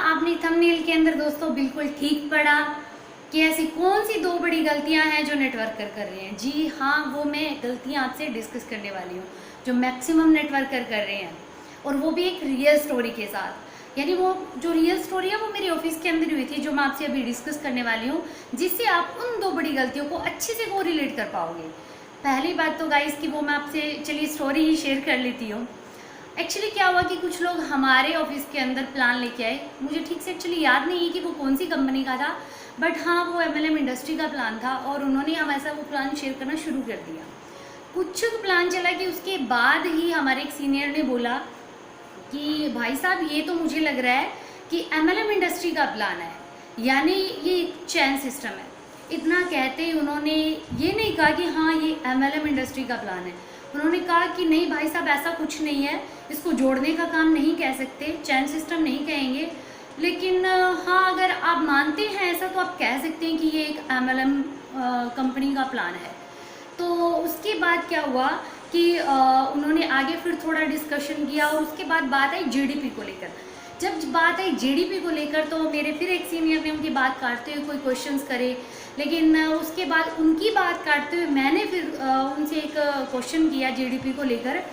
आपने थंबनेल के अंदर दोस्तों बिल्कुल ठीक पढ़ा कि ऐसी कौन सी दो बड़ी गलतियां हैं जो नेटवर्कर कर रहे हैं। जी हाँ, वो मैं गलतियां आपसे डिस्कस करने वाली हूँ जो मैक्सिमम नेटवर्कर कर रहे हैं, और वो भी एक रियल स्टोरी के साथ। यानी वो जो रियल स्टोरी है वो मेरे ऑफिस के अंदर हुई थी, जो मैं आपसे अभी डिस्कस करने वाली हूँ, जिससे आप उन दो बड़ी गलतियों को अच्छे से को रिलेट कर पाओगे। पहली बात तो गाइस कि वो मैं आपसे चलिए स्टोरी ही शेयर कर लेती हूँ। एक्चुअली क्या हुआ कि कुछ लोग हमारे ऑफिस के अंदर प्लान लेके आए। मुझे ठीक से एक्चुअली याद नहीं है कि वो कौन सी कंपनी का था, बट हाँ वो MLM इंडस्ट्री का प्लान था, और उन्होंने हमारे वो प्लान शेयर करना शुरू कर दिया। कुछ प्लान चला कि उसके बाद ही हमारे एक सीनियर ने बोला कि भाई साहब ये तो मुझे लग रहा है कि MLM इंडस्ट्री का प्लान है, यानी ये चैन सिस्टम है। इतना कहते ही उन्होंने ये नहीं कहा कि हाँ ये MLM इंडस्ट्री का प्लान है, उन्होंने कहा कि नहीं भाई साहब ऐसा कुछ नहीं है, इसको जोड़ने का काम नहीं कह सकते, चैन सिस्टम नहीं कहेंगे, लेकिन हाँ अगर आप मानते हैं ऐसा तो आप कह सकते हैं कि ये एक MLM कंपनी का प्लान है। तो उसके बाद क्या हुआ कि उन्होंने आगे फिर थोड़ा डिस्कशन किया, और उसके बाद बात आई GDP को लेकर। जब बात आई GDP को लेकर तो मेरे फिर एक सीनियर ने उनकी बात काटते हुए कोई क्वेश्चंस करे, लेकिन उसके बाद उनकी बात काटते हुए मैंने फिर उनसे एक क्वेश्चन किया GDP को लेकर।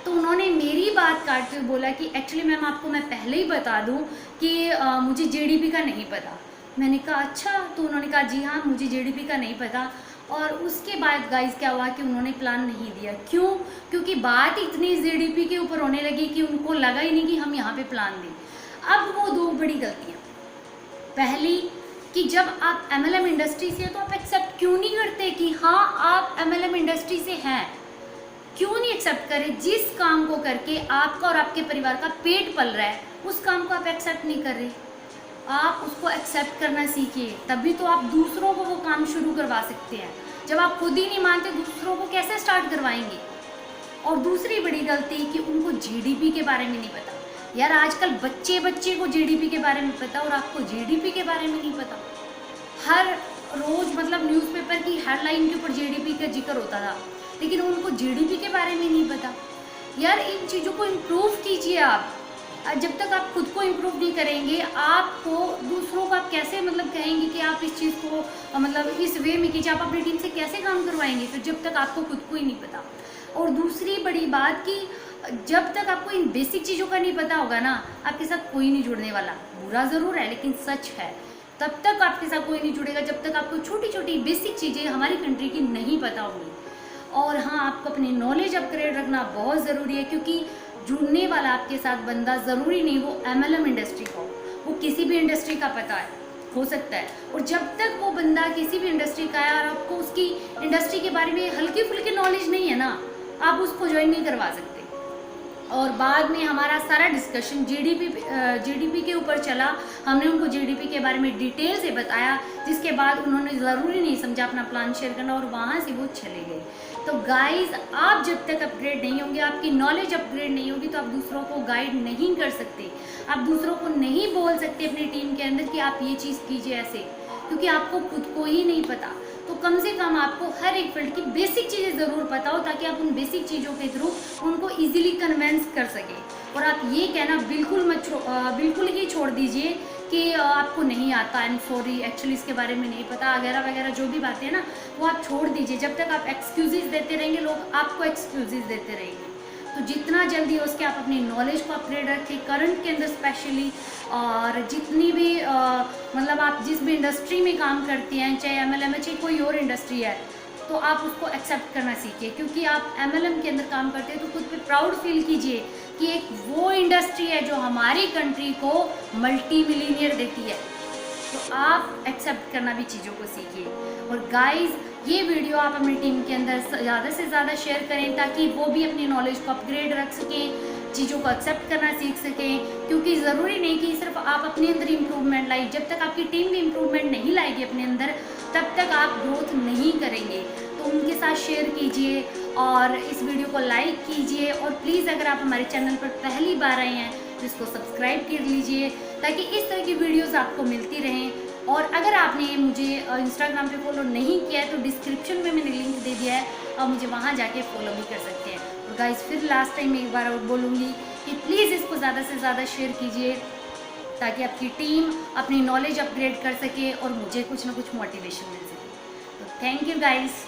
तो उन्होंने मेरी बात काटते हुए बोला कि एक्चुअली मैम आपको मैं पहले ही बता दूं कि मुझे GDP का नहीं पता। मैंने कहा अच्छा, तो उन्होंने कहा जी हाँ मुझे GDP का नहीं पता। और उसके बाद गाइस क्या हुआ कि उन्होंने प्लान नहीं दिया। क्यों? क्योंकि बात इतनी GDP के ऊपर होने लगी कि उनको लगा ही नहीं कि हम यहाँ पे प्लान दें। अब वो दो बड़ी गलतियाँ, पहली कि जब आप MLM इंडस्ट्री से हैं तो आप एक्सेप्ट क्यों नहीं करते कि हाँ आप MLM इंडस्ट्री से हैं। क्यों नहीं एक्सेप्ट करें? जिस काम को करके आपका और आपके परिवार का पेट पल रहा है उस काम को आप एक्सेप्ट नहीं कर रहे। आप उसको एक्सेप्ट करना सीखिए, तभी तो आप दूसरों को वो काम शुरू करवा सकते हैं। जब आप खुद ही नहीं मानते दूसरों को कैसे स्टार्ट करवाएंगे। और दूसरी बड़ी गलती कि उनको GDP के बारे में नहीं पता। यार आजकल बच्चे को GDP के बारे में पता, और आपको GDP के बारे में नहीं पता। हर रोज मतलब न्यूज़पेपर की हेडलाइन के ऊपर GDP का जिक्र होता था, लेकिन उनको GDP के बारे में नहीं पता। यार इन चीज़ों को इम्प्रूव कीजिए आप। जब तक आप खुद को इम्प्रूव नहीं करेंगे, आपको दूसरों को आप कैसे मतलब कहेंगे कि आप इस चीज़ को मतलब इस वे में कीजिए, आप अपनी टीम से कैसे काम करवाएंगे फिर जब तक आपको खुद को ही नहीं पता। और दूसरी बड़ी बात कि जब तक आपको इन बेसिक चीज़ों का नहीं पता होगा ना, आपके साथ कोई नहीं जुड़ने वाला। बुरा ज़रूर है लेकिन सच है। तब तक आपके साथ कोई नहीं जुड़ेगा जब तक आपको छोटी छोटी बेसिक चीज़ें हमारी कंट्री की नहीं पता होंगी। और हाँ, आपको अपनी नॉलेज अपग्रेड रखना बहुत ज़रूरी है, क्योंकि जुड़ने वाला आपके साथ बंदा ज़रूरी नहीं वो MLM इंडस्ट्री का हो, वो किसी भी इंडस्ट्री का पता है हो सकता है। और जब तक वो बंदा किसी भी इंडस्ट्री का है और आपको उसकी इंडस्ट्री के बारे में हल्की फुल्की नॉलेज नहीं है ना, आप उसको ज्वाइन नहीं करवा सकते। और बाद में हमारा सारा डिस्कशन GDP के ऊपर चला। हमने उनको GDP के बारे में डिटेल से बताया, जिसके बाद उन्होंने ज़रूरी नहीं समझा अपना प्लान शेयर करना, और वहाँ से वो चले गए। तो गाइस, आप जब तक अपग्रेड नहीं होंगे, आपकी नॉलेज अपग्रेड नहीं होगी, तो आप दूसरों को गाइड नहीं कर सकते। आप दूसरों को नहीं बोल सकते अपनी टीम के अंदर कि आप ये चीज़ कीजिए ऐसे, क्योंकि आपको खुद को ही नहीं पता। तो कम से कम आपको हर एक फील्ड की बेसिक चीज़ें ज़रूर पता हो, ताकि आप उन बेसिक चीज़ों के थ्रू उनको इजीली कन्वेंस कर सकें। और आप ये कहना बिल्कुल ही छोड़ दीजिए कि आपको नहीं आता, आई एम सॉरी एक्चुअली इसके बारे में नहीं पता, वगैरह वगैरह जो भी बातें हैं ना, वो आप छोड़ दीजिए। जब तक आप एक्सक्यूजेज देते रहेंगे, लोग आपको एक्सक्यूजेज देते रहेंगे। तो जितना जल्दी हो सके आप अपनी नॉलेज को अपग्रेड रखें करंट के अंदर स्पेशली। और जितनी भी मतलब आप जिस भी इंडस्ट्री में काम करती हैं, चाहे MLM है चाहे कोई और इंडस्ट्री है, तो आप उसको एक्सेप्ट करना सीखिए। क्योंकि आप MLM के अंदर काम करते हैं तो खुद पे प्राउड फील कीजिए कि एक वो इंडस्ट्री है जो हमारी कंट्री को मल्टी मिलीनियर देती है। तो आप एक्सेप्ट करना भी चीज़ों को सीखिए। और गाइस, ये वीडियो आप अपनी टीम के अंदर ज़्यादा से ज़्यादा शेयर करें, ताकि वो भी अपनी नॉलेज को अपग्रेड रख सकें, चीज़ों को एक्सेप्ट करना सीख सकें। क्योंकि ज़रूरी नहीं कि सिर्फ आप अपने अंदर इम्प्रूवमेंट लाइए, जब तक आपकी टीम भी इम्प्रूवमेंट नहीं लाएगी अपने अंदर, तब तक आप ग्रोथ नहीं करेंगे। तो उनके साथ शेयर कीजिए और इस वीडियो को लाइक कीजिए। और प्लीज़ अगर आप हमारे चैनल पर पहली बार आए हैं तो इसको सब्सक्राइब कर लीजिए, ताकि इस तरह की वीडियोज़ आपको मिलती रहें। और अगर आपने मुझे इंस्टाग्राम पे फॉलो नहीं किया है तो डिस्क्रिप्शन में मैंने लिंक दे दिया है, और मुझे वहाँ जाके फॉलो भी कर सकते हैं। तो गाइस, फिर लास्ट टाइम एक बार और बोलूँगी कि प्लीज़ इसको ज़्यादा से ज़्यादा शेयर कीजिए, ताकि आपकी टीम अपनी नॉलेज अपग्रेड कर सके और मुझे कुछ ना कुछ मोटिवेशन मिल सके। तो थैंक यू गाइस।